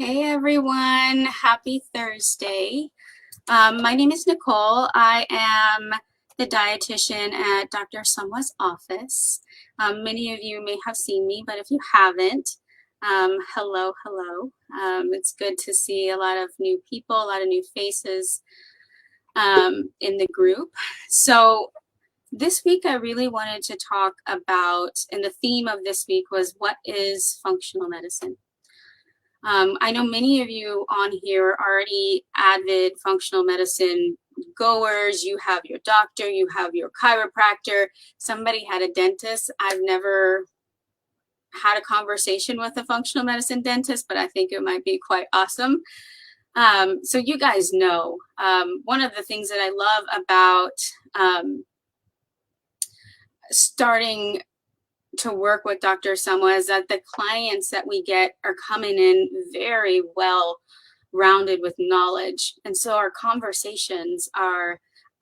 Hey everyone, happy Thursday. My name is Nicole. I am the dietitian at Dr. Samwa's office. Many of you may have seen me, but if you haven't, hello. It's good to see a lot of new people, a lot of new faces in the group. So this week I really wanted to talk about, and the theme of this week was, what is functional medicine? I know many of you on here are already avid functional medicine goers. You have your doctor, you have your chiropractor, somebody had a dentist. I've never had a conversation with a functional medicine dentist, but I think it might be quite awesome. So you guys know, one of the things that I love about starting to work with Dr. Samwa is that the clients that we get are coming in very well rounded with knowledge. And so our conversations are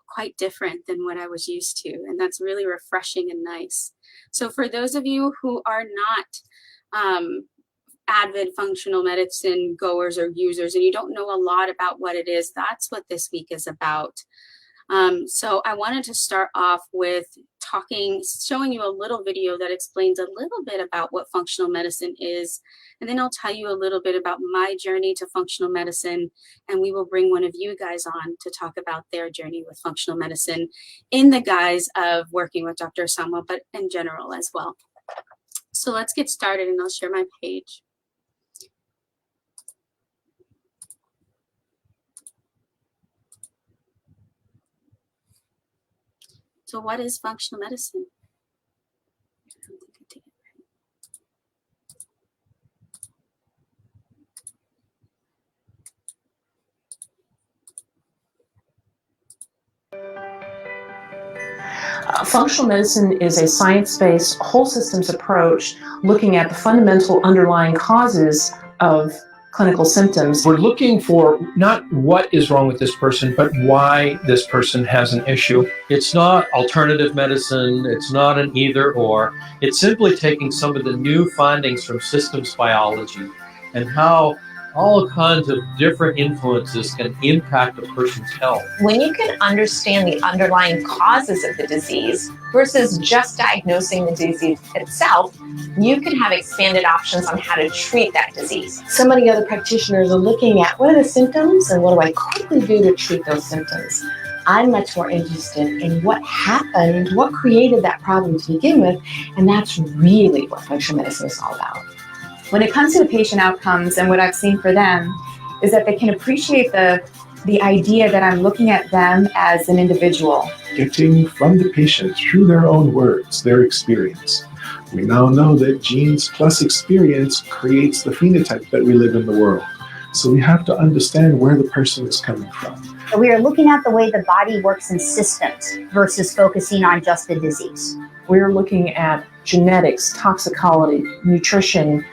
quite different than what I was used to. And that's really refreshing and nice. So for those of you who are not avid functional medicine goers or users, and you don't know a lot about what it is, that's what this week is about. So I wanted to start off with showing you a little video that explains a little bit about what functional medicine is, and then I'll tell you a little bit about my journey to functional medicine, and we will bring one of you guys on to talk about their journey with functional medicine in the guise of working with Dr. Samwa, but in general as well. So let's get started, and I'll share my page. So what is functional medicine? I don't think I did it right. Functional medicine is a science-based, whole systems approach looking at the fundamental underlying causes of clinical symptoms. We're looking for not what is wrong with this person, but why this person has an issue. It's not alternative medicine, it's not an either or. It's simply taking some of the new findings from systems biology and how all kinds of different influences can impact a person's health. When you can understand the underlying causes of the disease versus just diagnosing the disease itself, you can have expanded options on how to treat that disease. So many other practitioners are looking at what are the symptoms and what do I quickly do to treat those symptoms. I'm much more interested in what happened, what created that problem to begin with, and that's really what functional medicine is all about. When it comes to the patient outcomes, and what I've seen for them is that they can appreciate the idea that I'm looking at them as an individual. Getting from the patient through their own words, their experience. We now know that genes plus experience creates the phenotype that we live in the world. So we have to understand where the person is coming from. We are looking at the way the body works in systems versus focusing on just the disease. We're looking at genetics, toxicology, nutrition,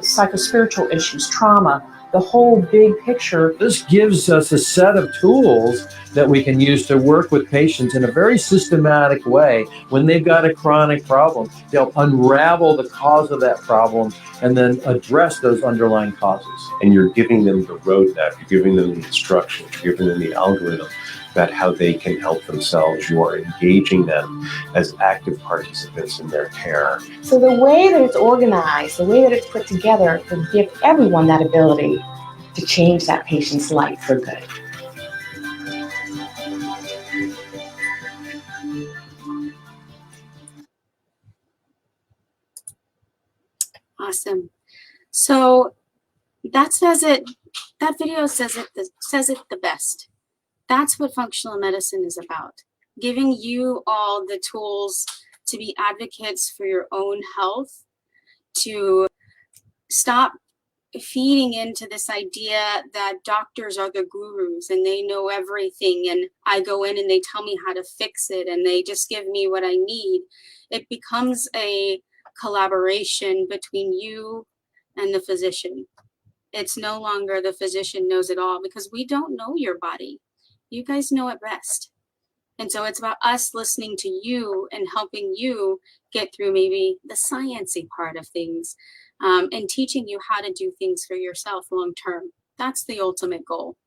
psychospiritual issues, trauma, the whole big picture. This gives us a set of tools that we can use to work with patients in a very systematic way. When they've got a chronic problem, they'll unravel the cause of that problem and then address those underlying causes. And you're giving them the roadmap, you're giving them the instructions, you're giving them the algorithm about how they can help themselves. You are engaging them as active participants in their care. So the way that it's organized, the way that it's put together, will give everyone that ability to change that patient's life for good. Awesome. So that video says it the best. That's what functional medicine is about. Giving you all the tools to be advocates for your own health, to stop feeding into this idea that doctors are the gurus and they know everything, and I go in and they tell me how to fix it and they just give me what I need. It becomes a collaboration between you and the physician. It's no longer the physician knows it all, because we don't know your body. You guys know it best. And so it's about us listening to you and helping you get through maybe the sciencey part of things, and teaching you how to do things for yourself long term. That's the ultimate goal.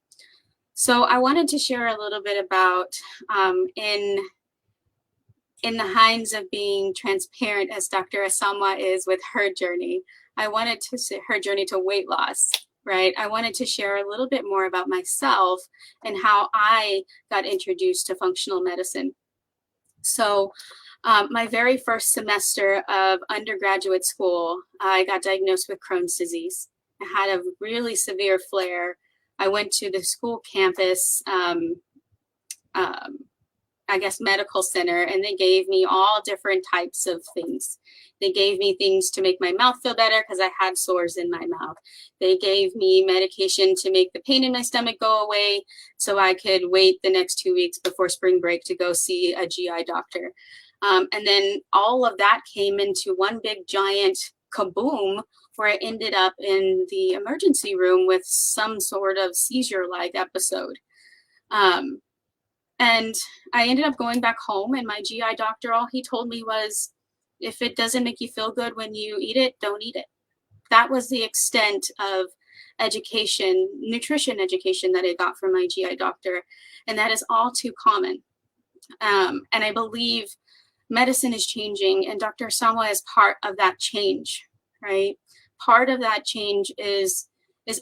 So I wanted to share a little bit about, in the hinds of being transparent as Dr. Asamwa is with her journey, I wanted to say her journey to weight loss, right? I wanted to share a little bit more about myself and how I got introduced to functional medicine. So my very first semester of undergraduate school, I got diagnosed with Crohn's disease. I had a really severe flare. I went to the school campus, I guess, medical center, and they gave me all different types of things. They gave me things to make my mouth feel better because I had sores in my mouth. They gave me medication to make the pain in my stomach go away so I could wait the next 2 weeks before spring break to go see a GI doctor. And then all of that came into one big giant kaboom where I ended up in the emergency room with some sort of seizure-like episode. And I ended up going back home, and my GI doctor, all he told me was, if it doesn't make you feel good when you eat it, don't eat it. That was the extent of education, nutrition education that I got from my GI doctor. And that is all too common. And I believe medicine is changing, and Dr. Asamwa is part of that change, right? Part of that change is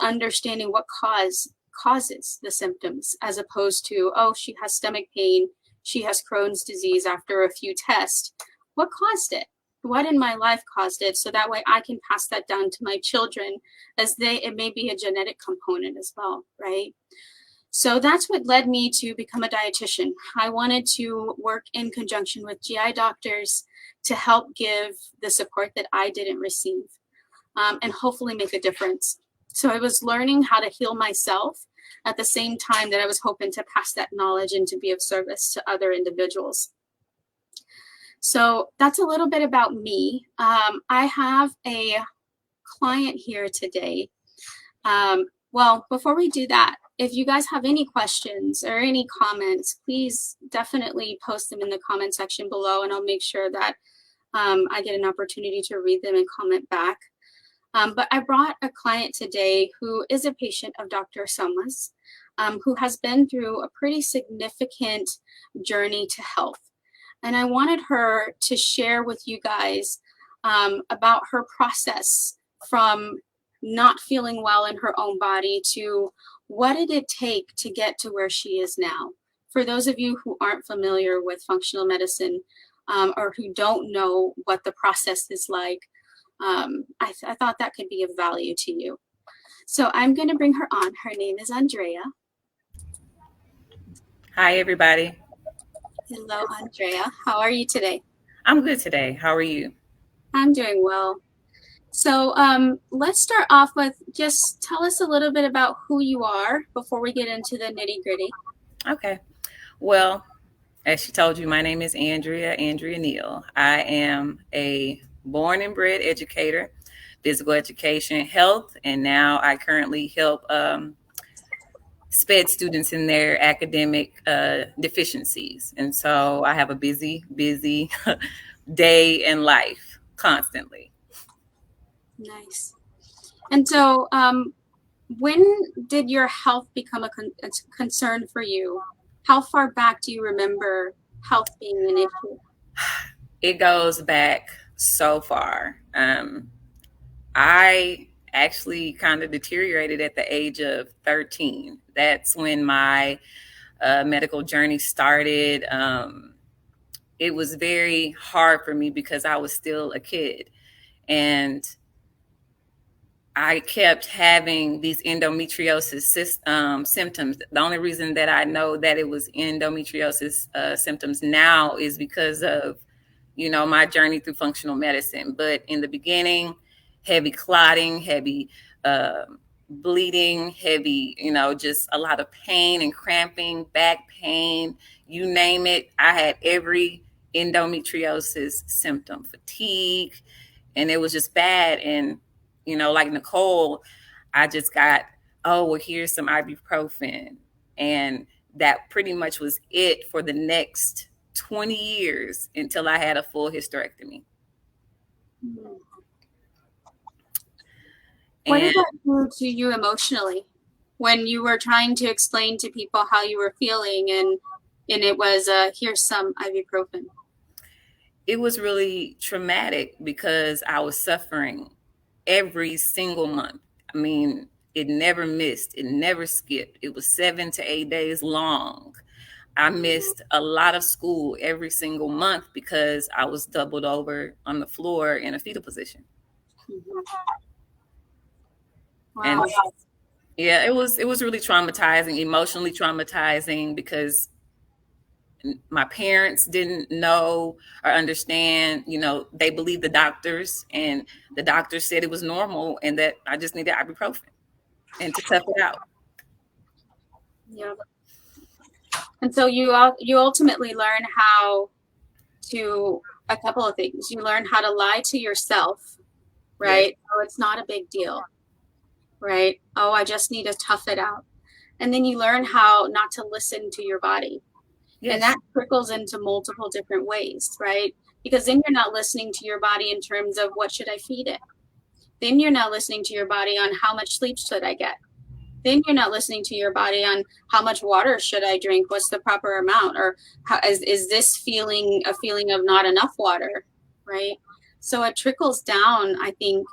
understanding what causes the symptoms, as opposed to, oh, she has stomach pain, she has Crohn's disease after a few tests. What caused it? What in my life caused it? So that way I can pass that down to my children, as it may be a genetic component as well, right? So that's what led me to become a dietitian. I wanted to work in conjunction with GI doctors to help give the support that I didn't receive, and hopefully make a difference. So I was learning how to heal myself at the same time that I was hoping to pass that knowledge and to be of service to other individuals. So that's a little bit about me. I have a client here today. Well, before we do that, if you guys have any questions or any comments, please definitely post them in the comment section below, and I'll make sure that I get an opportunity to read them and comment back. But I brought a client today who is a patient of Dr. Asamwa's, who has been through a pretty significant journey to health. And I wanted her to share with you guys about her process from not feeling well in her own body to what did it take to get to where she is now. For those of you who aren't familiar with functional medicine, or who don't know what the process is like, I thought that could be of value to you. So I'm going to bring her on. Her name is Andrea. Hi, everybody. Hello, Andrea. How are you today? I'm good today. How are you? I'm doing well. So let's start off with just tell us a little bit about who you are before we get into the nitty-gritty. Okay. Well, as she told you, my name is Andrea Neal. I am a born and bred educator, physical education, health, and now I currently help SPED students in their academic deficiencies. And so I have a busy day in life constantly. Nice. And so when did your health become a concern for you? How far back do you remember health being an issue? It goes back so far. I actually kind of deteriorated at the age of 13. That's when my medical journey started. It was very hard for me because I was still a kid, and I kept having these endometriosis symptoms. The only reason that I know that it was endometriosis symptoms now is because of, my journey through functional medicine. But in the beginning, heavy clotting, heavy bleeding, heavy, just a lot of pain and cramping, back pain, you name it. I had every endometriosis symptom, fatigue, and it was just bad. And like Nicole, I just got, here's some ibuprofen. And that pretty much was it for the next 20 years until I had a full hysterectomy. What And did that do to you emotionally when you were trying to explain to people how you were feeling and it was here's some ibuprofen? it was really traumatic because I was suffering every single month. I mean, it never missed, it never skipped. It was 7 to 8 days long. I missed a lot of school every single month because I was doubled over on the floor in a fetal position. Wow. And yeah, it was really traumatizing, emotionally traumatizing, because my parents didn't know or understand. You know, they believed the doctors, and the doctors said it was normal and that I just needed ibuprofen and to tough it out. Yeah. And so you ultimately learn how to, a couple of things. You learn how to lie to yourself, right? Yes. Oh, it's not a big deal, right? Oh, I just need to tough it out. And then you learn how not to listen to your body. Yes. And that trickles into multiple different ways, right? Because then you're not listening to your body in terms of what should I feed it? Then you're not listening to your body on how much sleep should I get? Then you're not listening to your body on how much water should I drink? What's the proper amount? Or how is this feeling a feeling of not enough water, right? So it trickles down, I think,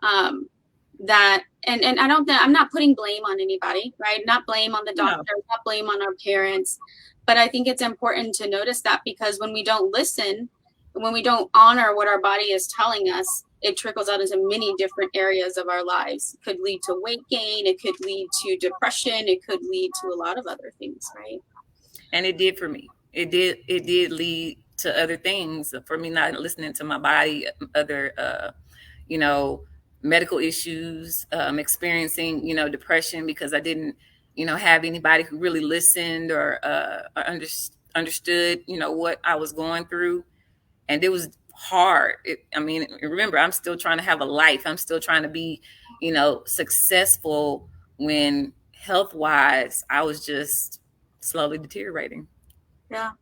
that, and I'm not putting blame on anybody, right? Not blame on the doctor, not blame on our parents. But I think it's important to notice that, because when we don't listen, when we don't honor what our body is telling us, it trickles out into many different areas of our lives. It could lead to weight gain. It could lead to depression. It could lead to a lot of other things, right? And it did for me. It did lead to other things for me, not listening to my body, other, medical issues, experiencing, depression, because I didn't, have anybody who really listened or understood, what I was going through. And it was hard. Remember, I'm still trying to have a life. I'm still trying to be, successful, when health-wise, I was just slowly deteriorating. Yeah.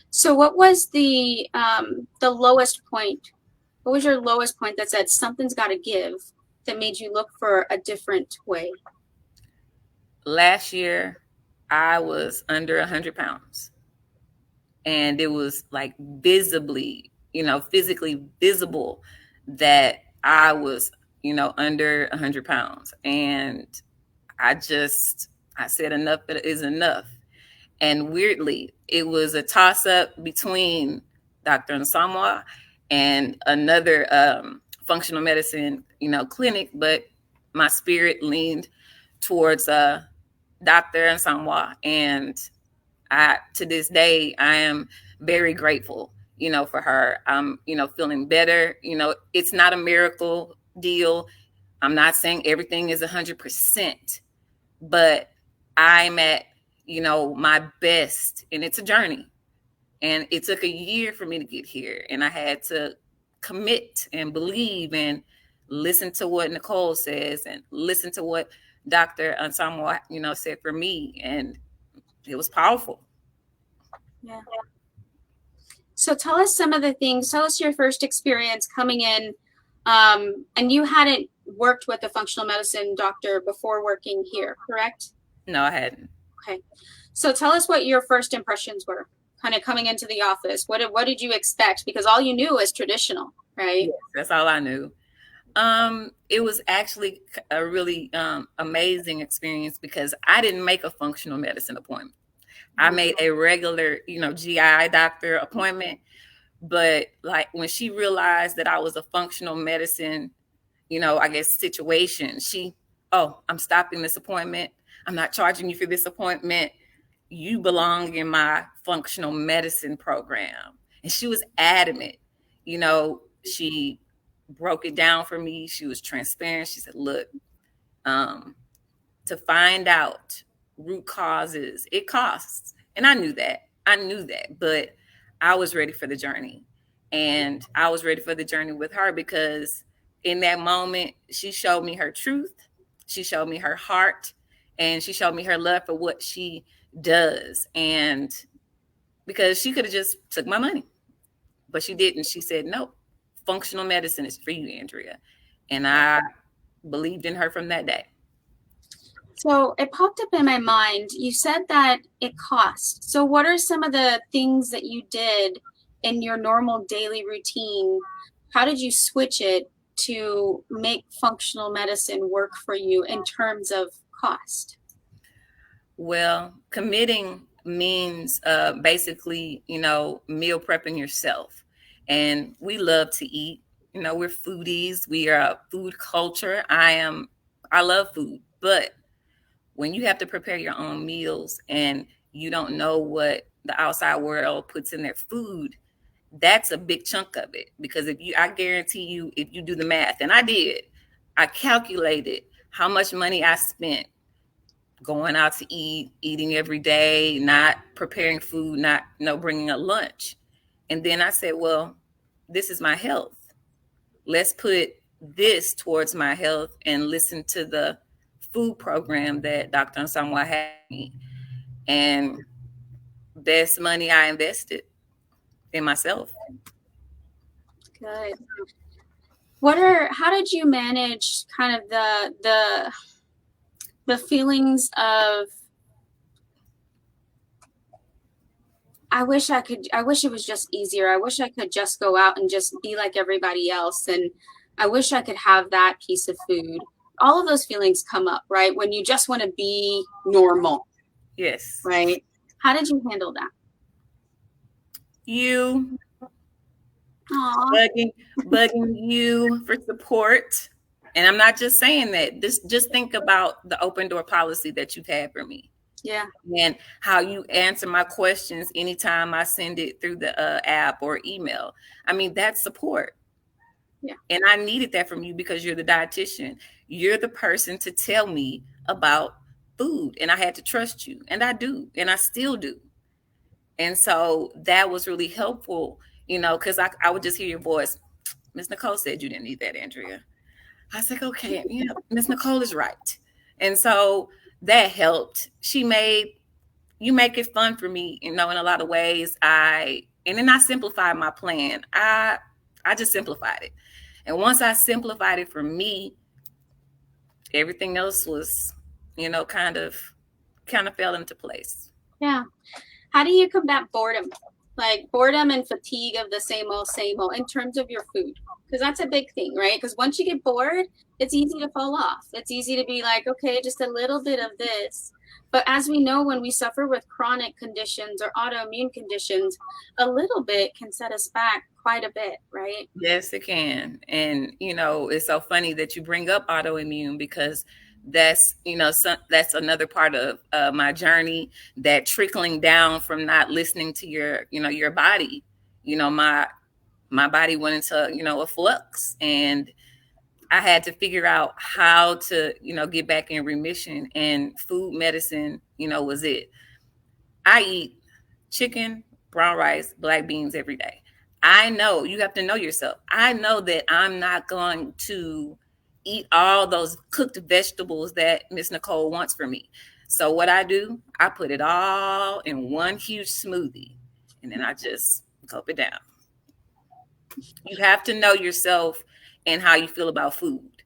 So what was the lowest point? What was your lowest point that said something's got to give, that made you look for a different way? Last year, I was under 100 pounds. And it was like visibly, physically visible that I was, under 100 pounds. And I said enough is enough. And weirdly, it was a toss up between Dr. Nsamoah and another functional medicine, clinic, but my spirit leaned towards Dr. Nsamoah. And to this day, I am very grateful, for her. I'm, feeling better. It's not a miracle deal. I'm not saying everything is 100%, but I'm at, my best, and it's a journey. And it took a year for me to get here, and I had to commit and believe and listen to what Nicole says and listen to what Dr. Nsamoah, said for me. And it was powerful. Yeah. So tell us some of the things. Tell us your first experience coming in, and you hadn't worked with a functional medicine doctor before working here, correct? No, I hadn't. Okay. So tell us what your first impressions were, kind of coming into the office. What did you expect? Because all you knew was traditional, right? Yes, that's all I knew. It was actually a really amazing experience, because I didn't make a functional medicine appointment. I made a regular, GI doctor appointment. But like when she realized that I was a functional medicine, situation, I'm stopping this appointment. I'm not charging you for this appointment. You belong in my functional medicine program. And she was adamant. She broke it down for me. She was transparent. She said, look, to find out root causes, it costs. And I knew that, but I was ready for the journey. And I was ready for the journey with her, because in that moment, she showed me her truth. She showed me her heart. And she showed me her love for what she does. And because she could have just took my money, but she didn't. She said, no, functional medicine is for you, Andrea. And I believed in her from that day. So it popped up in my mind. You said that it cost. So what are some of the things that you did in your normal daily routine? How did you switch it to make functional medicine work for you in terms of cost? Well, committing means basically, meal prepping yourself. And we love to eat. We're foodies. We are a food culture. I love food, but when you have to prepare your own meals and you don't know what the outside world puts in their food, that's a big chunk of it. Because I guarantee you, if you do the math, and I calculated how much money I spent going out to eat, eating every day, not preparing food, not bringing a lunch. And then I said, well, this is my health. Let's put this towards my health and listen to the food program that Dr. Nsamoah had me. And that's money I invested in myself. Good. How did you manage kind of the feelings of, I wish it was just easier. I wish I could just go out and just be like everybody else. And I wish I could have that piece of food. All of those feelings come up, right? When you just want to be normal. Yes. Right? How did you handle that? You bugging you for support. And I'm not just saying that. Just think about the open door policy that you've had for me. Yeah. And how you answer my questions anytime I send it through the app or email. I mean, that's support. Yeah. And I needed that from you because you're the dietitian. You're the person to tell me about food. And I had to trust you. And I do. And I still do. And so that was really helpful, because I would just hear your voice. Miss Nicole said you didn't need that, Andrea. I was like, okay, Miss Nicole is right. And so that helped. You make it fun for me, in a lot of ways. And then I simplified my plan. I just simplified it. And once I simplified it for me, everything else was, kind of fell into place. Yeah. How do you combat boredom? Like boredom and fatigue of the same old in terms of your food? Because that's a big thing, right? Because once you get bored, it's easy to fall off. It's easy to be like, okay, just a little bit of this. But as we know, when we suffer with chronic conditions or autoimmune conditions, a little bit can set us back quite a bit, right? Yes, it can. And, it's so funny that you bring up autoimmune because that's, that's another part of my journey, that trickling down from not listening to your body. My body went into, a flux, and I had to figure out how to, get back in remission, and food medicine, was it. I eat chicken, brown rice, black beans every day. I know you have to know yourself. I know that I'm not going to eat all those cooked vegetables that Miss Nicole wants for me. So what I do, I put it all in one huge smoothie, and then I just gulp it down. You have to know yourself and how you feel about food.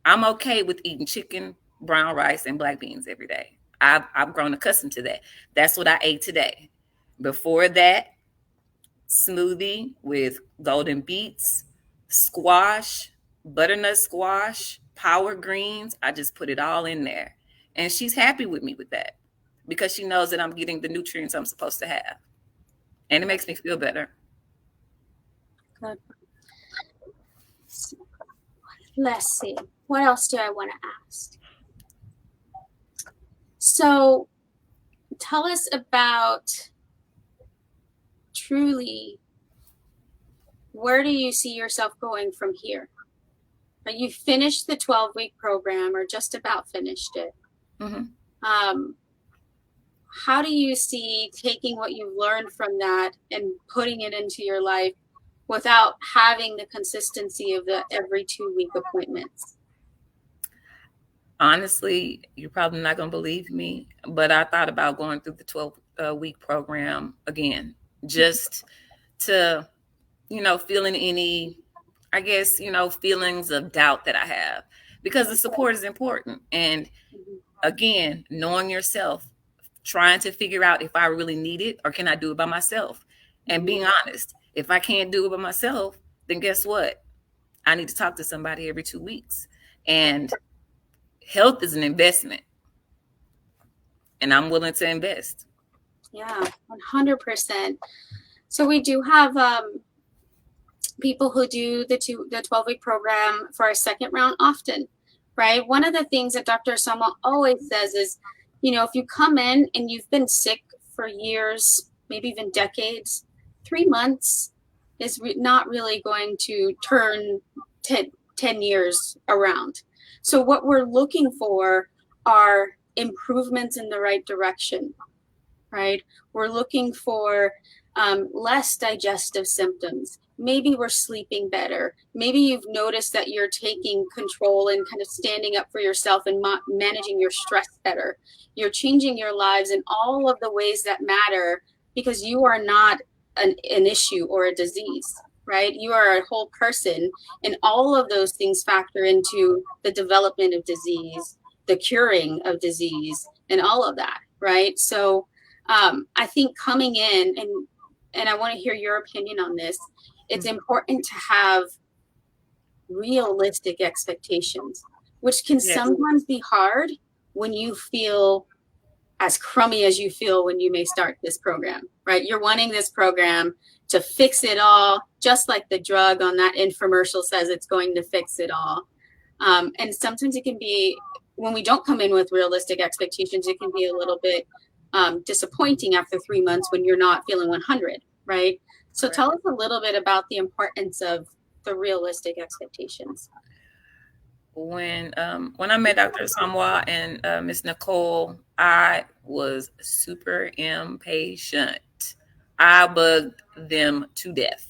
I'm okay with eating chicken, brown rice, and black beans every day. I've grown accustomed to that. That's what I ate today. Before that, smoothie with golden beets, squash, butternut squash, power greens. I just put it all in there. And she's happy with me with that because she knows that I'm getting the nutrients I'm supposed to have. And it makes me feel better. Good. Let's see. What else do I want to ask? So tell us about truly, where do you see yourself going from here? You finished the 12-week program, or just about finished it. Mm-hmm. How do you see taking what you've learned from that and putting it into your life without having the consistency of the every 2-week appointments? honestly, you're probably not going to believe me, but I thought about going through the 12-week program again, just to, feeling any, I guess, feelings of doubt that I have, because the support is important. And again, knowing yourself, trying to figure out if I really need it or can I do it by myself, and being honest. If I can't do it by myself, then guess what? I need to talk to somebody every 2 weeks. And health is an investment, and I'm willing to invest. Yeah, 100%. So we do have people who do the 12-week program for a second round often, right? One of the things that Dr. Sama always says is, if you come in and you've been sick for years, maybe even decades, 3 months is not really going to turn 10 years around. So what we're looking for are improvements in the right direction, right? We're looking for less digestive symptoms. Maybe we're sleeping better. Maybe you've noticed that you're taking control and kind of standing up for yourself and managing your stress better. You're changing your lives in all of the ways that matter, because you are not an issue or a disease, right? You are a whole person, and all of those things factor into the development of disease, the curing of disease, and all of that, right? So I think coming in, and I want to hear your opinion on this, it's important to have realistic expectations, which can sometimes be hard when you feel as crummy as you feel when you may start this program, right? You're wanting this program to fix it all, just like the drug on that infomercial says it's going to fix it all. And sometimes it can be, when we don't come in with realistic expectations, it can be a little bit disappointing after 3 months when you're not feeling 100, right? So tell us a little bit about the importance of the realistic expectations. When I met Dr. Samwa and Miss Nicole, I was super impatient. I bugged them to death.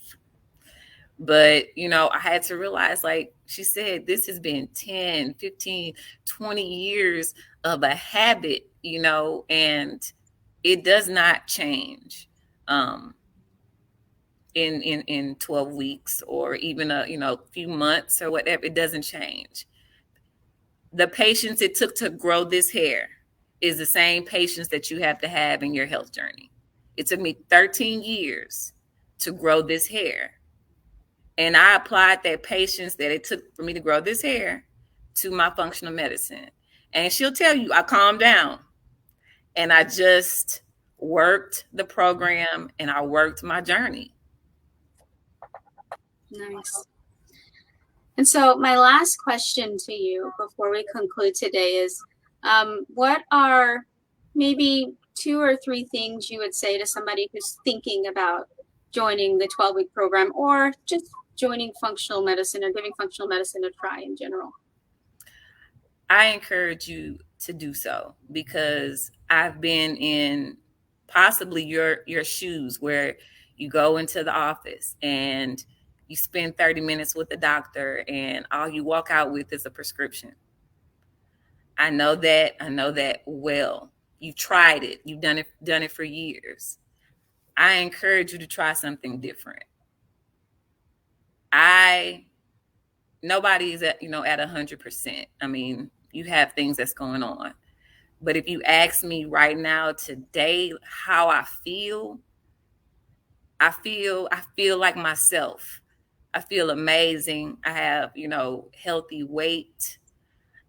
But, I had to realize, like she said, this has been 10, 15, 20 years of a habit, and it does not change in 12 weeks or even a few months or whatever. It doesn't change. The patience it took to grow this hair is the same patience that you have to have in your health journey. It took me 13 years to grow this hair. And I applied that patience that it took for me to grow this hair to my functional medicine. And she'll tell you, I calmed down and I just worked the program and I worked my journey. Nice. And so my last question to you before we conclude today is, what are maybe 2 or 3 things you would say to somebody who's thinking about joining the 12-week program or just joining functional medicine or giving functional medicine a try in general? I encourage you to do so, because I've been in possibly your shoes, where you go into the office and you spend 30 minutes with the doctor and all you walk out with is a prescription. I know that well. You've tried it. You've done it for years. I encourage you to try something different. Nobody is at 100%. I mean, you have things that's going on. But if you ask me right now, today, how I feel like myself. I feel amazing. I have, healthy weight.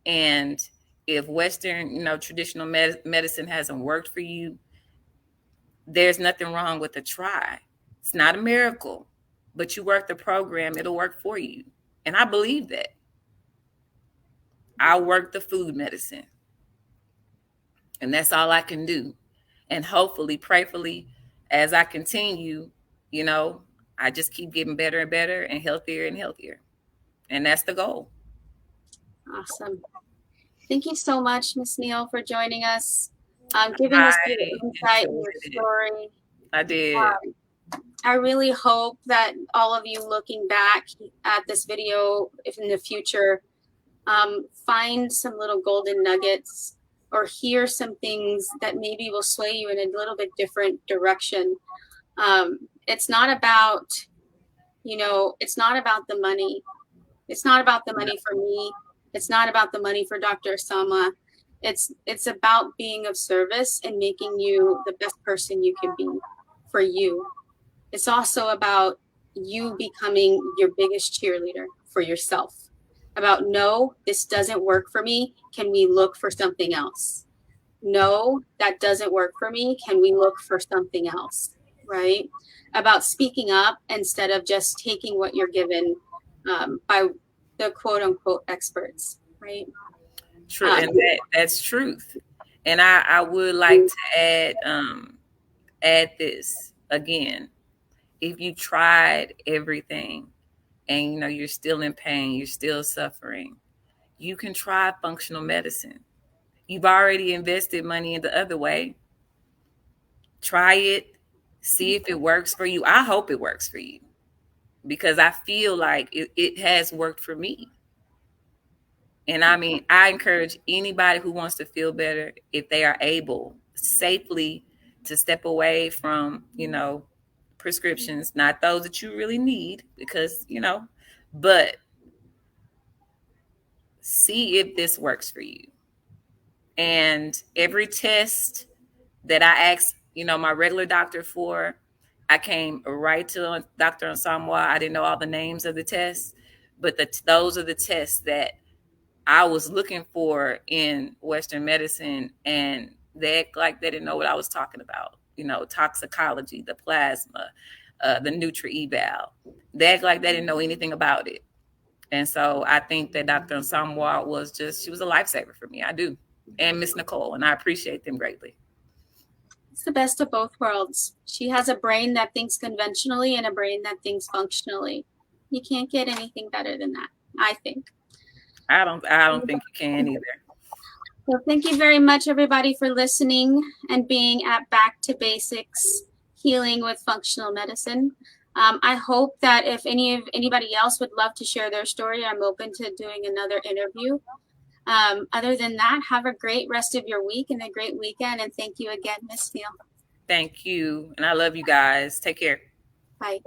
And if Western, traditional medicine hasn't worked for you, there's nothing wrong with a try. It's not a miracle, but you work the program, it'll work for you. And I believe that. I work the food medicine. And that's all I can do. And hopefully, prayerfully, as I continue, I just keep getting better and better and healthier and healthier. And that's the goal. Awesome. Thank you so much, Ms. Neal, for joining us, giving us the insight in your story. I did. I really hope that all of you looking back at this video, if in the future, find some little golden nuggets or hear some things that maybe will sway you in a little bit different direction. It's not about, it's not about the money. It's not about the money for me. It's not about the money for Dr. Sama. It's about being of service and making you the best person you can be for you. It's also about you becoming your biggest cheerleader for yourself. About, no, this doesn't work for me. Can we look for something else? No, that doesn't work for me. Can we look for something else? Right? About speaking up instead of just taking what you're given by the quote unquote experts, right? True, and that's truth. And I would like to add this again. If you tried everything and you're still in pain, you're still suffering, you can try functional medicine. You've already invested money in the other way. Try it, see if it works for you. I hope it works for you, because I feel like it has worked for me. And I mean, I encourage anybody who wants to feel better, if they are able safely to step away from, prescriptions, not those that you really need, because, but see if this works for you. And every test that I asked, my regular doctor for, I came right to Dr. Nsamwa. I didn't know all the names of the tests, but those are the tests that I was looking for in Western medicine, and they act like they didn't know what I was talking about. Toxicology, the plasma, the Nutri-Eval. They act like they didn't know anything about it. And so I think that Dr. Nsamwa she was a lifesaver for me. I do. And Miss Nicole, and I appreciate them greatly. It's the best of both worlds. She has a brain that thinks conventionally and a brain that thinks functionally. You can't get anything better than that, I think. I don't think you can either. Well, thank you very much, everybody, for listening and being at Back to Basics, Healing with Functional Medicine. I hope that if anybody else would love to share their story, I'm open to doing another interview. Other than that, have a great rest of your week and a great weekend. And thank you again, Miss Neal. Thank you. And I love you guys. Take care. Bye.